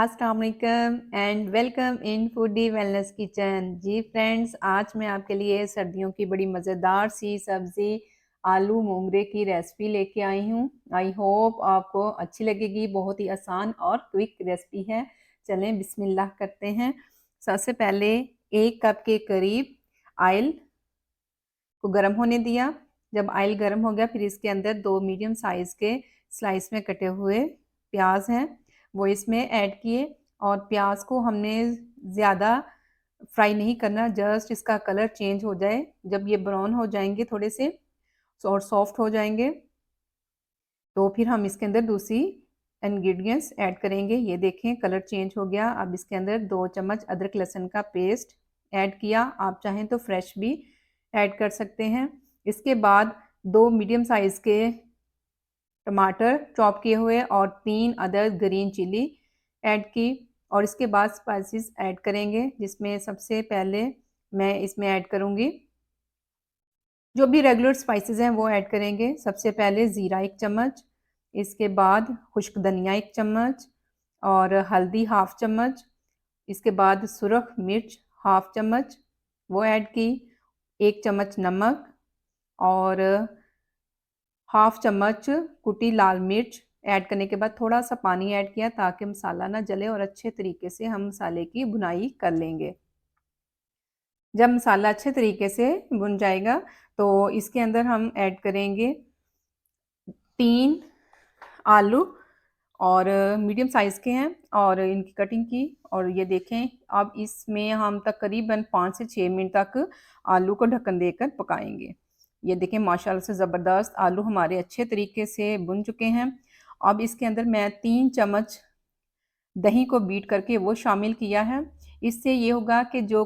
अस्सलाम वालेकुम and welcome in foodie wellness kitchen. जी फ्रेंड्स, आज मैं आपके लिए सर्दियों की बड़ी मज़ेदार सी सब्ज़ी आलू मोंगरे की रेसिपी लेके आई हूँ। आई होप आपको अच्छी लगेगी। बहुत ही आसान और क्विक रेसिपी है। चलें बिस्मिल्लाह करते हैं। सबसे पहले 1 कप के करीब ऑयल को गर्म होने दिया। जब ऑयल गर्म हो गया फिर इसके अंदर 2 मीडियम साइज़ के स्लाइस में कटे हुए प्याज हैं वो इसमें ऐड किए। और प्याज को हमने ज़्यादा फ्राई नहीं करना, जस्ट इसका कलर चेंज हो जाए। जब ये ब्राउन हो जाएंगे थोड़े से और सॉफ्ट हो जाएंगे तो फिर हम इसके अंदर दूसरी इंग्रेडिएंट्स ऐड करेंगे। ये देखें कलर चेंज हो गया। अब इसके अंदर 2 चम्मच अदरक लहसुन का पेस्ट ऐड किया। आप चाहें तो फ्रेश भी ऐड कर सकते हैं। इसके बाद 2 मीडियम साइज़ के टमाटर चॉप किए हुए और 3 अदद ग्रीन चिली ऐड की। और इसके बाद स्पाइसेस ऐड करेंगे, जिसमें सबसे पहले मैं इसमें ऐड करूँगी जो भी रेगुलर स्पाइसेस हैं वो ऐड करेंगे। सबसे पहले ज़ीरा 1 चम्मच, इसके बाद खुश्क धनिया 1 चम्मच और हल्दी हाफ चम्मच, इसके बाद सुरख मिर्च हाफ चम्मच वो ऐड की, 1 चम्मच नमक और हाफ चम्मच कुटी लाल मिर्च ऐड करने के बाद थोड़ा सा पानी ऐड किया ताकि मसाला ना जले और अच्छे तरीके से हम मसाले की भुनाई कर लेंगे। जब मसाला अच्छे तरीके से भुन जाएगा तो इसके अंदर हम ऐड करेंगे 3 आलू और मीडियम साइज़ के हैं और इनकी कटिंग की। और ये देखें अब इसमें हम तकरीबन 5 से 6 मिनट तक आलू को ढक्कन देकर पकाएंगे। ये देखें माशाल्लाह से ज़बरदस्त आलू हमारे अच्छे तरीके से भुन चुके हैं। अब इसके अंदर मैं 3 चम्मच दही को बीट करके वो शामिल किया है। इससे ये होगा कि जो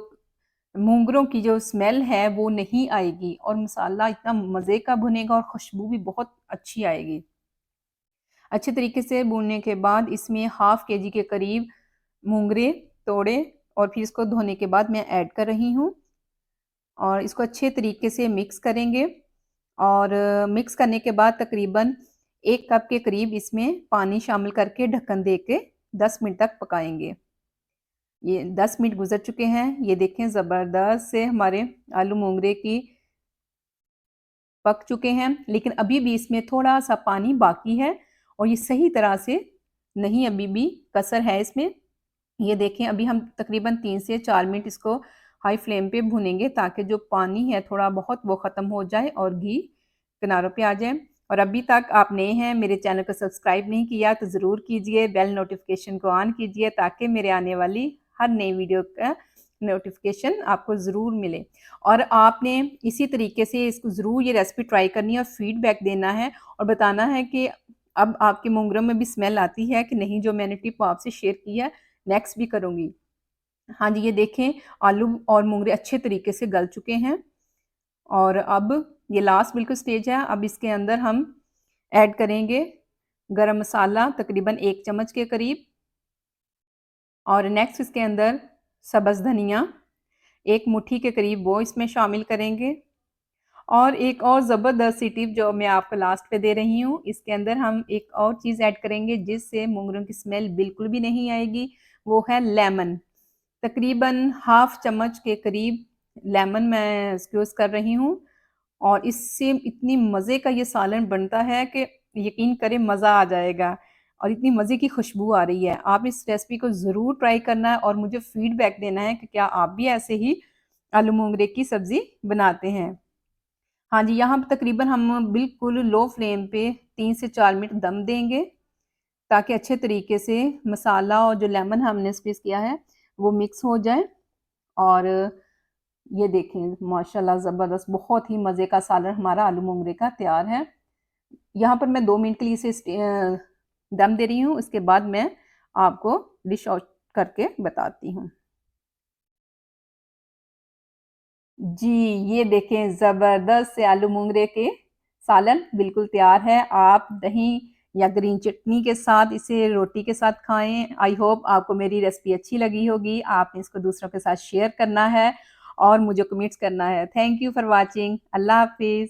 मूंगरों की जो स्मेल है वो नहीं आएगी और मसाला इतना मज़े का भुनेगा और खुशबू भी बहुत अच्छी आएगी। अच्छे तरीके से भूनने के बाद इसमें हाफ केजी के करीब मूंगरे तोड़े और फिर इसको धोने के बाद मैं ऐड कर रही हूँ और इसको अच्छे तरीके से मिक्स करेंगे। और मिक्स करने के बाद तकरीबन 1 कप के करीब इसमें पानी शामिल करके ढक्कन दे के 10 मिनट तक पकाएंगे। ये 10 मिनट गुजर चुके हैं। ये देखें ज़बरदस्त से हमारे आलू मोंगरे की पक चुके हैं, लेकिन अभी भी इसमें थोड़ा सा पानी बाकी है और ये सही तरह से नहीं, अभी भी कसर है इसमें। ये देखें अभी हम तकरीबन 3 से 4 मिनट इसको हाई फ्लेम पे भूनेंगे ताकि जो पानी है थोड़ा बहुत वो ख़त्म हो जाए और घी किनारों पे आ जाए। और अभी तक आप नए हैं, मेरे चैनल को सब्सक्राइब नहीं किया तो ज़रूर कीजिए, बेल नोटिफिकेशन को ऑन कीजिए ताकि मेरे आने वाली हर नई वीडियो का नोटिफिकेशन आपको ज़रूर मिले। और आपने इसी तरीके से इसको ज़रूर ये रेसिपी ट्राई करनी है और फीडबैक देना है और बताना है कि अब आपके मोंगरों में भी स्मेल आती है कि नहीं, जो मैंने टिप आपसे शेयर की है नेक्स्ट भी करूँगी। हाँ जी, ये देखें आलू और मोंगरे अच्छे तरीके से गल चुके हैं और अब ये लास्ट बिल्कुल स्टेज है। अब इसके अंदर हम ऐड करेंगे गरम मसाला तकरीबन 1 चम्मच के करीब और नेक्स्ट इसके अंदर सब्ज़ धनिया 1 मुट्ठी के करीब वो इसमें शामिल करेंगे। और एक और ज़बरदस्त सी टिप जो मैं आपको लास्ट पे दे रही हूँ, इसके अंदर हम एक और चीज़ ऐड करेंगे जिससे मोंगरों की स्मेल बिल्कुल भी नहीं आएगी, वो है लेमन। तकरीबन हाफ चम्मच के करीब लेमन मैं यूज़ कर रही हूँ और इससे इतनी मज़े का ये सालन बनता है कि यकीन करें मज़ा आ जाएगा और इतनी मज़े की खुशबू आ रही है। आप इस रेसिपी को ज़रूर ट्राई करना है और मुझे फीडबैक देना है कि क्या आप भी ऐसे ही आलू मोंगरे की सब्ज़ी बनाते हैं। हाँ जी, यहाँ पे तकरीबन हम बिल्कुल लो फ्लेम पे 3 से 4 मिनट दम देंगे ताकि अच्छे तरीके से मसाला और जो लेमन हमने स्क्वीज़ किया है वो मिक्स हो जाए। और ये देखें माशाल्लाह ज़बरदस्त बहुत ही मज़े का सालन हमारा आलू मोंगरे का तैयार है। यहाँ पर मैं 2 मिनट के लिए इसे दम दे रही हूँ, उसके बाद मैं आपको डिश आउट करके बताती हूँ। जी, ये देखें ज़बरदस्त से आलू मोंगरे के सालन बिल्कुल तैयार है। आप दही या ग्रीन चटनी के साथ इसे रोटी के साथ खाएँ। आई होप आपको मेरी रेसिपी अच्छी लगी होगी। आपने इसको दूसरों के साथ शेयर करना है और मुझे कमेंट्स करना है। Thank you for watching. अल्लाह हाफ़िज़।